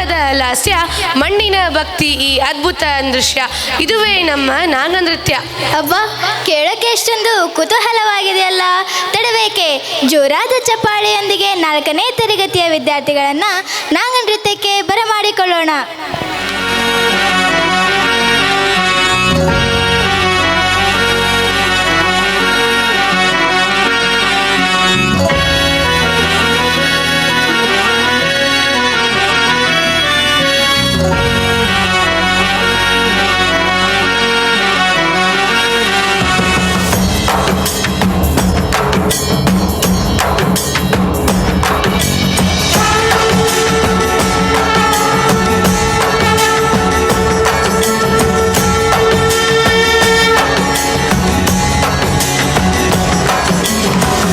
ಅಂದದ ಲಾಸ್ಯ, ಮಣ್ಣಿನ ಭಕ್ತಿ, ಈ ಅದ್ಭುತ ದೃಶ್ಯ, ಇದುವೇ ನಮ್ಮ ನಾಗನೃತ್ಯ. ಅಬ್ಬಾ, ಕೇಳೋಕೆ ಎಷ್ಟೊಂದು ಕುತೂಹಲವಾಗಿದೆಯಲ್ಲ. ತಡಬೇಕೆ, ಜೋರಾದ ಚಪ್ಪಾಳೆಯೊಂದಿಗೆ 4ನೇ ತರಗತಿಯ ವಿದ್ಯಾರ್ಥಿಗಳನ್ನು ನಾಗನೃತ್ಯಕ್ಕೆ ಬರಮಾಡಿಕೊಳ್ಳೋಣ.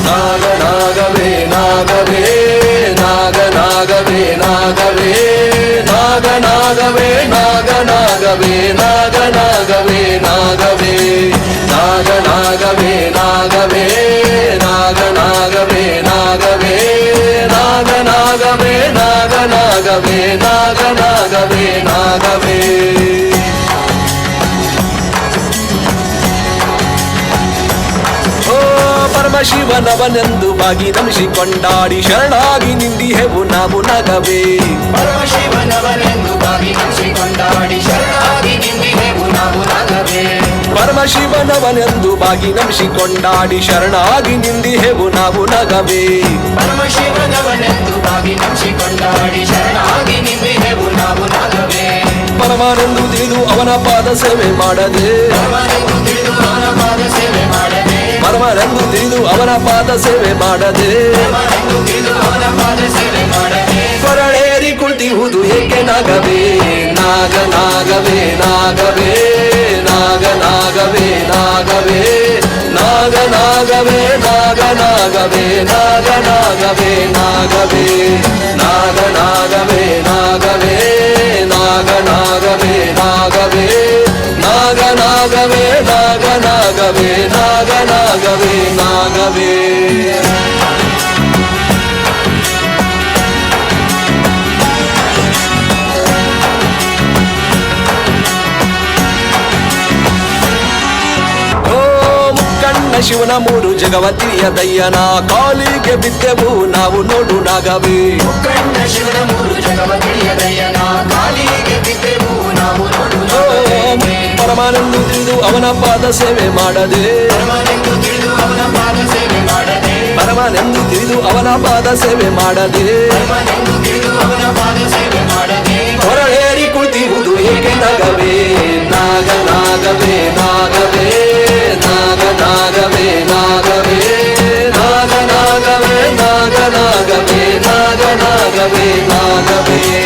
ನಾಗನಾಗವೇ ನಾಗವೇ ನಾಗನಾಗವೇ ನಾಗವೇ ನಾಗನಾಗವೇ ನಾಗನಾಗವೇ ನಾಗನಾಗವೇ ನಾಗವೇ ನಾಗನಾಗವೇ ನಾಗವೇ ನಾಗನಾಗವೇ ನಾಗವೇ ನಾಗನಾಗವೇ ನಾಗನಾಗವೇ ನಾಗನಾಗವೇ ನಾಗವೇ. ಪರಮಶಿವನವನೆಂದು ಬಾಗಿ ನಮಿಸಿಕೊಂಡಾಡಿ ಶರಣಾಗಿ ನಿಂದಿಹೆವು ನಾವು ನಗವೇ. ಪರಮಶಿವನವನೆಂದು ಬಾಗಿ ನಮಿಸಿಕೊಂಡಾಡಿ ಶರಣಾಗಿ ನಿಂದಿಹೆವು ನಾವು ನಗವೇ. ಪರಮಶಿವನವನೆಂದು ಬಾಗಿ ನಮಿಸಿಕೊಂಡಾಡಿ ಶರಣಾಗಿ ನಿಂದಿಹೆವು ನಾವು ನಗವೇ. ಪರಮಶಿವನವನೆಂದು ಬಾಗಿ ನಮಿಸಿಕೊಂಡಾಡಿ ಶರಣಾಗಿ ನಿಂದಿಹೆವು ನಾವು ನಗವೇ. ಪರಮಾನೆಂದು ತಿಳಿದು ಅವನ ಪಾದ ಸೇವೆ ಮಾಡದೆ, ಪರಮನೆಂದು ತಿಳಿದು ಅವನ ಪಾದ ಸೇವೆ ಮಾಡದೆ, ಪರಮನೆಂದು ತಿಳಿದು ಅವನ ಪಾದ ಸೇವೆ ಮಾಡದೆ, ಪರಮನೆಂದು ತಿಳಿದು ಅವನ ಪಾದ ಸೇವೆ ಮಾಡದೆ, ಕೊರಳೇರಿ ಕುಳಿತಿಹುದು ಏಕೆ ನಾಗವೇ. ನಾಗನಾಗವೇ ನಾಗವೇ ನಾಗನಾಗವೇ ನಾಗವೇ ನಾಗನಾಗವೇ ನಾಗನಾಗವೇ ನಾಗನಾಗವೇ ನಾಗವೇ ನಾಗನಾಗವೇ ನಾಗವೇ ನಾಗನಾಗವೇ ನಾಗವೇ ನಾಗನಾಗವೇ ನಾಗನಾಗವೇ ನಾಗನಾಗವೇ ನಾಗವೇ. ಶಿವನ 3 ಜಗವ ತಿಳಿಯದಯ್ಯನ ಕಾಲಿಗೆ ಬಿದ್ದೆವು ನಾವು ನೋಡು ನಾಗವೇ. ಮುಕ್ಕಣ್ಣ ಶಿವನ 3 ಜಗವ ತಿಳಿಯದಯ್ಯನ ಕಾಲಿಗೆ ಬಿದ್ದೆವು ನಾವು ನೋಡು ನಾಗವೇ. ಪರಮಾನೆಂದು ತಿಳಿದು ಅವನ ಪಾದ ಸೇವೆ ಮಾಡದೆ, ಪರಮನೆಂದು ತಿಳಿದು ಅವನ ಪಾದ ಸೇವೆ ಮಾಡದೆ, ಪರಮಾನೆಂದು ತಿಳಿದು ಅವನ ಪಾದ ಸೇವೆ ಮಾಡದೆ, ಪರಮನೆಂದು ತಿಳಿದು ಅವನ ಪಾದ ಸೇವೆ ಮಾಡದೆ, ಹೊರಳೇರಿ ಕುಳಿತಿಹುದು ಏಕೆ ನಗವೇ. ನಾಗನಾಗವೇ ನಾಗವೇ ನಾಗನಾಗವೇ ನಾಗವೇ ನಾಗನಾಗವೇ ನಾಗನಾಗವೇ ನಾಗನಾಗವೇ ನಾಗವೇ.